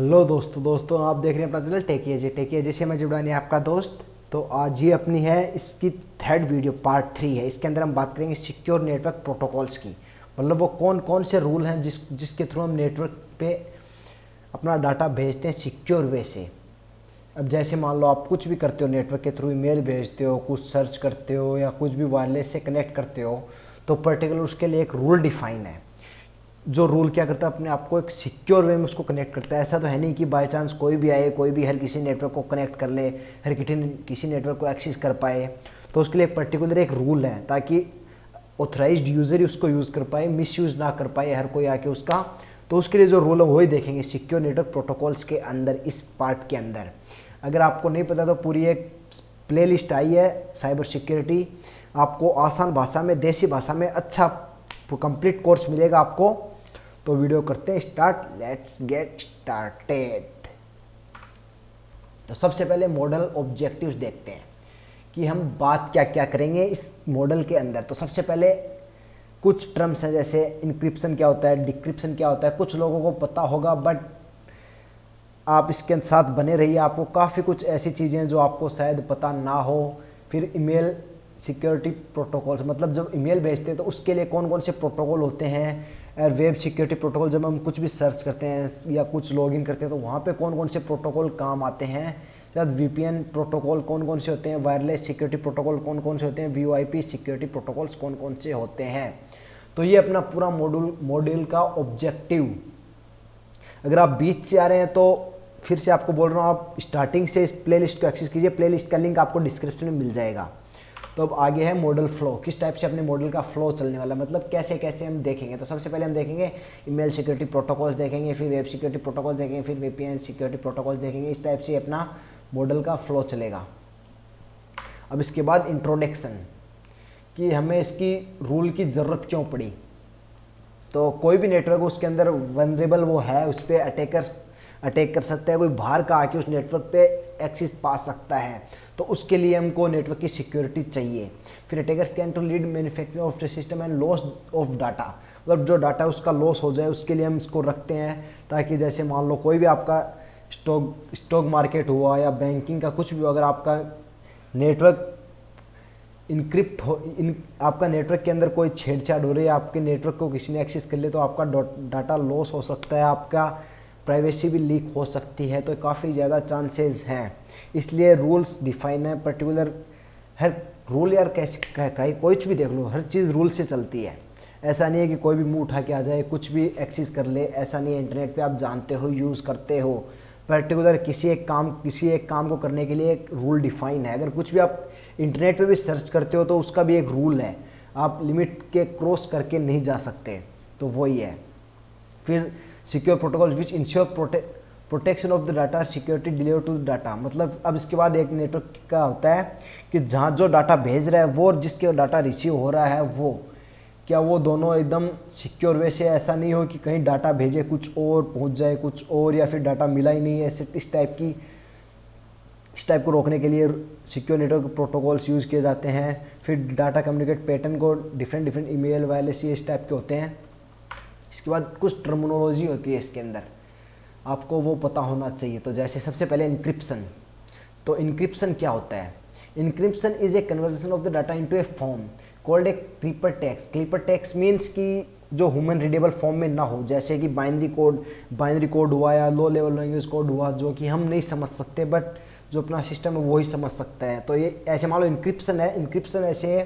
Hello दोस्तों आप देख रहे हैं अपना चैनल टेकिए से मैं जुड़ानी आपका दोस्त। तो आज ये अपनी है इसकी थर्ड वीडियो पार्ट 3 है। इसके अंदर हम बात करेंगे सिक्योर नेटवर्क प्रोटोकॉल्स की। मतलब वो कौन कौन से रूल हैं जिसके थ्रू हम नेटवर्क पे अपना डाटा भेजते हैं सिक्योर वे से। अब जैसे मान लो आप कुछ भी करते हो नेटवर्क के थ्रू, ईमेल भेजते हो, कुछ सर्च करते हो या कुछ भी वायरलेस से कनेक्ट करते हो, तो पर्टिकुलर उसके लिए एक रूल डिफाइन है। जो रूल क्या करता है, अपने आप को एक सिक्योर वे में उसको कनेक्ट करता है। ऐसा तो है नहीं कि बाय चांस कोई भी आए, कोई भी हर किसी नेटवर्क को कनेक्ट कर ले, हर किसी नेटवर्क को एक्सेस कर पाए। तो उसके लिए एक पर्टिकुलर एक रूल है ताकि ऑथराइज्ड यूज़र ही उसको यूज़ कर पाए, मिसयूज़ ना कर पाए हर कोई आके उसका। तो उसके लिए जो रूल है वही देखेंगे सिक्योर नेटवर्क प्रोटोकॉल्स के अंदर, इस पार्ट के अंदर। अगर आपको नहीं पता तो पूरी एक प्लेलिस्ट आई है साइबर सिक्योरिटी, आपको आसान भाषा में, देसी भाषा में अच्छा कंप्लीट कोर्स मिलेगा आपको। तो वीडियो करते हैं स्टार्ट, लेट्स गेट स्टार्टेड। तो सबसे पहले मॉडल ऑब्जेक्टिव्स देखते हैं कि हम बात क्या क्या करेंगे इस मॉडल के अंदर। तो सबसे पहले कुछ टर्म्स हैं, जैसे इंक्रिप्शन क्या होता है, डिक्रिप्शन क्या होता है। कुछ लोगों को पता होगा बट आप इसके साथ बने रहिए, आपको काफ़ी कुछ ऐसी चीज़ें हैं जो आपको शायद पता ना हो। फिर ईमेल सिक्योरिटी प्रोटोकॉल्स, मतलब जब ईमेल भेजते हैं तो उसके लिए कौन कौन से प्रोटोकॉल होते हैं। वेब सिक्योरिटी प्रोटोकॉल, जब हम कुछ भी सर्च करते हैं या कुछ लॉगिन करते हैं तो वहाँ पे कौन कौन से प्रोटोकॉल काम आते हैं। शायद वीपीएन प्रोटोकॉल कौन कौन से होते हैं, वायरलेस सिक्योरिटी प्रोटोकॉल कौन कौन से होते हैं, वीओआईपी सिक्योरिटी प्रोटोकॉल्स कौन कौन से होते हैं। तो ये अपना पूरा मॉड्यूल का ऑब्जेक्टिव। अगर आप बीच से आ रहे हैं तो फिर से आपको बोल रहा हूँ, आप स्टार्टिंग से इस प्लेलिस्ट को एक्सेस कीजिए। प्लेलिस्ट का लिंक आपको डिस्क्रिप्शन में मिल जाएगा। तो अब आगे है मॉडल फ्लो, किस टाइप से अपने मॉडल का फ्लो चलने वाला, मतलब कैसे कैसे हम देखेंगे। तो सबसे पहले हम देखेंगे ईमेल सिक्योरिटी प्रोटोकॉल्स देखेंगे, फिर वेब सिक्योरिटी प्रोटोकॉल्स देखेंगे, फिर वीपीएन सिक्योरिटी प्रोटोकॉल्स देखेंगे। इस टाइप से अपना मॉडल का फ्लो चलेगा। अब इसके बाद इंट्रोडक्शन, कि हमें इसकी रूल की ज़रूरत क्यों पड़ी। तो कोई भी नेटवर्क उसके अंदर वनरेबल वो है, उस पर अटैक कर सकता है, कोई बाहर का आके उस नेटवर्क पे एक्सेस पा सकता है। तो उसके लिए हमको नेटवर्क की सिक्योरिटी चाहिए। फिर attackers can to lead manufacturing of the system and loss of data, मतलब जो डाटा उसका लॉस हो जाए उसके लिए हम इसको रखते हैं। ताकि जैसे मान लो कोई भी आपका स्टॉक मार्केट हुआ या बैंकिंग का कुछ भी, अगर आपका नेटवर्क इनक्रिप्ट हो, आपका नेटवर्क के अंदर कोई छेड़छाड़ हो रही है, आपके नेटवर्क को किसी ने एक्सेस कर लिया तो आपका डाटा लॉस हो सकता है, आपका प्राइवेसी भी लीक हो सकती है। तो काफ़ी ज़्यादा चांसेस हैं, इसलिए रूल्स डिफाइन है पर्टिकुलर। हर रूल यार कैसे कहीं कुछ भी देख लो, हर चीज़ रूल से चलती है। ऐसा नहीं है कि कोई भी मुंह उठा के आ जाए, कुछ भी एक्सेस कर ले, ऐसा नहीं है। इंटरनेट पे आप जानते हो, यूज़ करते हो, पर्टिकुलर किसी एक काम को करने के लिए एक रूल डिफाइन है। अगर कुछ भी आप इंटरनेट पे भी सर्च करते हो तो उसका भी एक रूल है, आप लिमिट के क्रॉस करके नहीं जा सकते। तो वही है। फिर secure protocol which ensure protection of the data, security deliver to the data, मतलब अब इसके बाद एक नेटवर्क का होता है कि जहाँ जो डाटा भेज रहा है वो और जिसके डाटा रिसीव हो रहा है वो, क्या वो दोनों एकदम सिक्योर वे से, ऐसा नहीं हो कि कहीं डाटा भेजे कुछ और पहुँच जाए कुछ और, या फिर डाटा मिला ही नहीं है। इस टाइप को रोकने के लिए सिक्योर नेटवर्क प्रोटोकॉल्स यूज़ किए जाते हैं। फिर डाटा कम्युनिकेट पैटर्न को डिफरेंट ईमेल वायरलेस इस टाइप के होते हैं। इसके बाद कुछ टर्मिनोलॉजी होती है इसके अंदर, आपको वो पता होना चाहिए। तो जैसे सबसे पहले इंक्रिप्शन। तो इंक्रिप्शन क्या होता है? Encryption is a conversion of the data into a form called a clipper text. Clipper text means कि जो ह्यूमन रीडेबल फॉर्म में ना हो, जैसे कि बाइनरी कोड हुआ या लो लेवल लैंग्वेज कोड हुआ, जो कि हम नहीं समझ सकते बट जो अपना सिस्टम है वही समझ सकता है। तो ये ऐसे मान लो इंक्रिप्शन है। इंक्रिप्शन ऐसे है,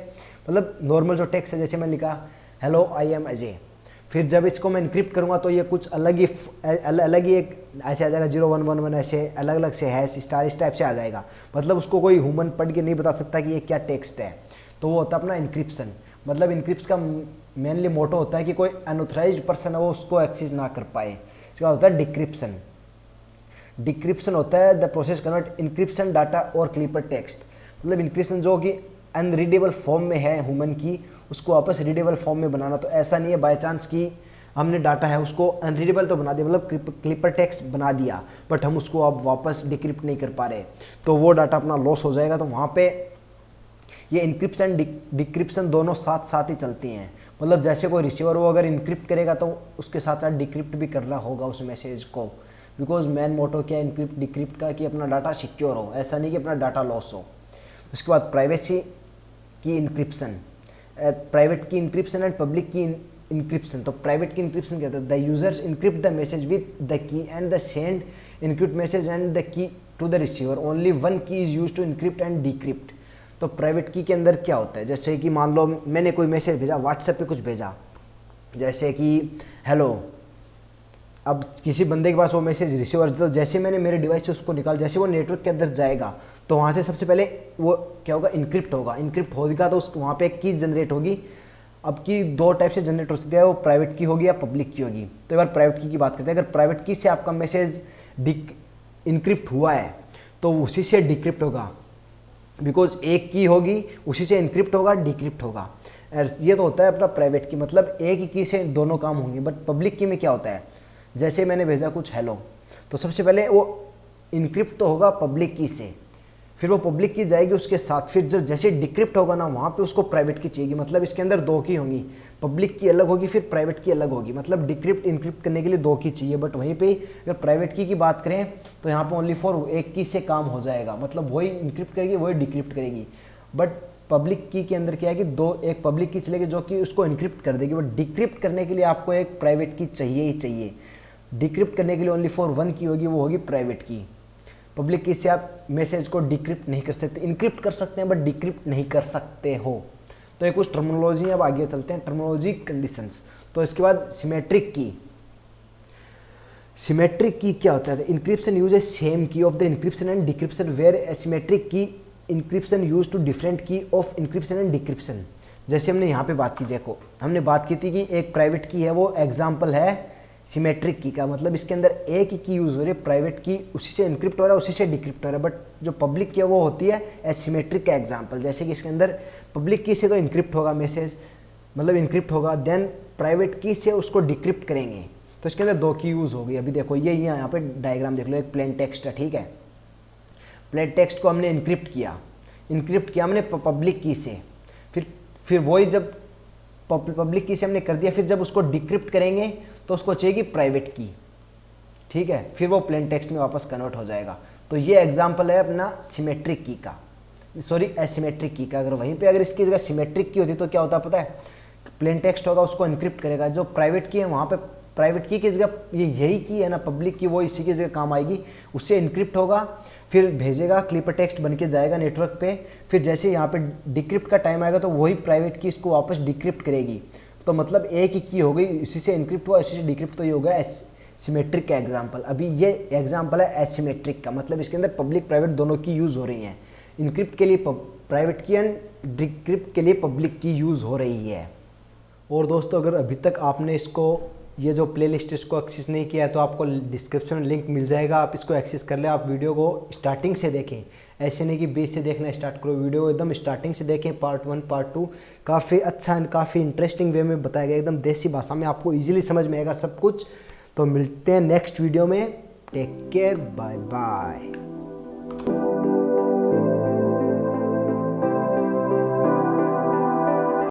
मतलब नॉर्मल जो टेक्स्ट है, जैसे मैं लिखा हेलो आई एम अजय, फिर जब इसको मैं इनक्रिप्ट करूँगा तो ये कुछ अलग ही एक ऐसे आ जाएगा, 0111 ऐसे अलग अलग से है स्टार, इस टाइप से आ जाएगा। मतलब उसको कोई ह्यूमन पढ़ के नहीं बता सकता कि ये क्या टेक्स्ट है। तो वो होता है अपना इंक्रिप्शन। मतलब इंक्रिप्ट का मेनली मोटो होता है कि कोई अनऑथराइज्ड पर्सन है वो उसको एक्सेस ना कर पाए। इसका होता है डिक्रिप्शन। डिक्रिप्शन होता है the process convert encryption data और क्लीपर टेक्स्ट, मतलब इंक्रिप्शन जो कि अनरीडेबल फॉर्म में है ह्यूमन की, उसको वापस रीडेबल फॉर्म में बनाना। तो ऐसा नहीं है बाय चांस कि हमने डाटा है उसको अनरीडेबल तो बना दिया, मतलब क्लिपर टेक्स्ट बना दिया, बट हम उसको अब वापस डिक्रिप्ट नहीं कर पा रहे, तो वो डाटा अपना लॉस हो जाएगा। तो वहाँ पे ये इंक्रिप्शन डिक्रिप्शन दोनों साथ साथ ही चलती हैं। मतलब जैसे कोई रिसीवर वो अगर इंक्रिप्ट करेगा तो उसके साथ साथ डिक्रिप्ट भी करना होगा उस मैसेज को। बिकॉज मेन मोटो क्या इनक्रिप्ट डिक्रिप्ट का कि अपना डाटा सिक्योर हो, ऐसा नहीं कि अपना डाटा लॉस हो। उसके बाद privacy key encryption, private key encryption and public key encryption. तो प्राइवेट की इंक्रिप्शन क्या होता है, the users encrypt the message with the key and the send encrypt message and the key to the receiver, only one key is use to encrypt and decrypt. तो private key के अंदर क्या होता है, जैसे कि मान लो मैंने कोई मैसेज भेजा, व्हाट्सएप पे कुछ भेजा, जैसे कि हेलो, अब किसी बंदे के पास वो मैसेज रिसीवर, तो जैसे मैंने मेरे डिवाइस से उसको निकाल, जैसे वो नेटवर्क के अंदर जाएगा तो वहाँ से सबसे पहले वो क्या होगा, इनक्रिप्ट होगा। इनक्रिप्ट होगा तो उस वहाँ पे एक की जनरेट होगी। अब की दो टाइप से जनरेट हो सकती है, वो प्राइवेट की होगी या पब्लिक की होगी। तो एक बार प्राइवेट की बात करते हैं। अगर प्राइवेट की से आपका मैसेज इनक्रिप्ट हुआ है तो उसी से डिक्रिप्ट होगा, बिकॉज एक की होगी उसी से इनक्रिप्ट होगा डिक्रिप्ट होगा। ये तो होता है अपना प्राइवेट की, मतलब एक ही की से दोनों काम होंगे। बट पब्लिक की में क्या होता है, जैसे मैंने भेजा कुछ हेलो, तो सबसे पहले वो इनक्रिप्ट तो होगा पब्लिक की से, फिर वो पब्लिक की जाएगी उसके साथ, फिर जब जैसे डिक्रिप्ट होगा ना वहाँ पे उसको प्राइवेट की चाहिए। मतलब इसके अंदर दो की होंगी, पब्लिक की अलग होगी फिर प्राइवेट की अलग होगी। मतलब डिक्रिप्ट इनक्रिप्ट करने के लिए दो की चाहिए, बट वहीं पे अगर प्राइवेट की बात करें तो यहाँ पे ओनली फॉर एक की से काम हो जाएगा। मतलब वही इनक्रिप्ट करेगी वही डिक्रिप्ट करेगी। बट पब्लिक की के अंदर क्या है कि एक पब्लिक की चलेगी जो कि उसको इनक्रिप्ट कर देगी, बट डिक्रिप्ट करने के लिए आपको एक प्राइवेट की चाहिए ही चाहिए। डिक्रिप्ट करने के लिए ओनली फॉर वन की होगी, वो होगी प्राइवेट की। पब्लिक की से आप मैसेज को डिक्रिप्ट नहीं कर सकते, इनक्रिप्ट कर सकते हैं बट डिक्रिप्ट नहीं कर सकते हो। तो ये कुछ टर्मिनोलॉजी, अब आगे चलते हैं टर्मिनोलॉजी कंडीशंस। तो इसके बाद सिमेट्रिक की। सिमेट्रिक की क्या होता है, encryption use a same key of the encryption and decryption where asymmetric key encryption use two different key of encryption and decryption. जैसे हमने यहाँ पे बात की, जैको हमने बात की थी कि एक प्राइवेट की है, वो एग्जाम्पल है सिमेट्रिक की का। मतलब इसके अंदर एक ही की यूज हो रही है, प्राइवेट की उसी से इनक्रिप्ट हो रहा है उसी से डिक्रिप्ट हो रहा है। बट जो पब्लिक की है वो होती है एसिमेट्रिक का एग्जाम्पल। जैसे कि इसके अंदर पब्लिक की से तो इनक्रिप्ट होगा मैसेज, मतलब इनक्रिप्ट होगा, देन प्राइवेट की से उसको डिक्रिप्ट करेंगे, तो इसके अंदर दो की यूज होगी। अभी देखो ये यहाँ पे डायग्राम देख लो, एक प्लेन टेक्स्ट है, ठीक है। प्लेन टेक्स्ट को हमने इनक्रिप्ट किया हमने पब्लिक की से, फिर वही जब पब्लिक की से हमने कर दिया, फिर जब उसको डिक्रिप्ट करेंगे तो उसको चाहिए प्राइवेट की, ठीक है। फिर वो प्लेन टेक्स्ट में वापस कन्वर्ट हो जाएगा। तो ये एग्जांपल है अपना सिमेट्रिक की का, सॉरी एसिमेट्रिक की का। अगर वहीं पे अगर इसकी जगह सिमेट्रिक की होती तो क्या होता पता है, प्लेन टेक्स्ट होगा उसको इनक्रिप्ट करेगा, जो प्राइवेट की है वहाँ पे प्राइवेट की जगह ये यही की है ना पब्लिक की, वो इसी की जगह काम आएगी, उससे इनक्रिप्ट होगा, फिर भेजेगा, क्लिपर टेक्स्ट बन के जाएगा नेटवर्क पे, फिर जैसे यहाँ पे डिक्रिप्ट का टाइम आएगा तो वही प्राइवेट की इसको वापस डिक्रिप्ट करेगी। तो मतलब एक ही की हो गई, इसी से इनक्रिप्ट हुआ इसी से डिक्रिप्ट, तो ये होगा सिमेट्रिक का एग्जाम्पल। अभी ये एग्जाम्पल है एसिमेट्रिक का, मतलब इसके अंदर पब्लिक प्राइवेट दोनों की यूज़ हो रही हैं। इनक्रिप्ट के लिए प्राइवेट की एंड डिक्रिप्ट के लिए पब्लिक की यूज़ हो रही है। और दोस्तों अगर अभी तक आपने इसको ये जो प्लेलिस्ट इसको एक्सेस नहीं किया है तो आपको डिस्क्रिप्शन में लिंक मिल जाएगा, आप इसको एक्सेस कर लें। आप वीडियो को स्टार्टिंग से देखें, ऐसे नहीं कि बीच से देखना स्टार्ट करो, वीडियो एकदम स्टार्टिंग से देखें, पार्ट 1 पार्ट 2 काफ़ी अच्छा एंड काफ़ी इंटरेस्टिंग वे में बताया गया, एकदम देसी भाषा में आपको इजीली समझ में आएगा सब कुछ। तो मिलते हैं नेक्स्ट वीडियो में, टेक केयर, बाय बाय।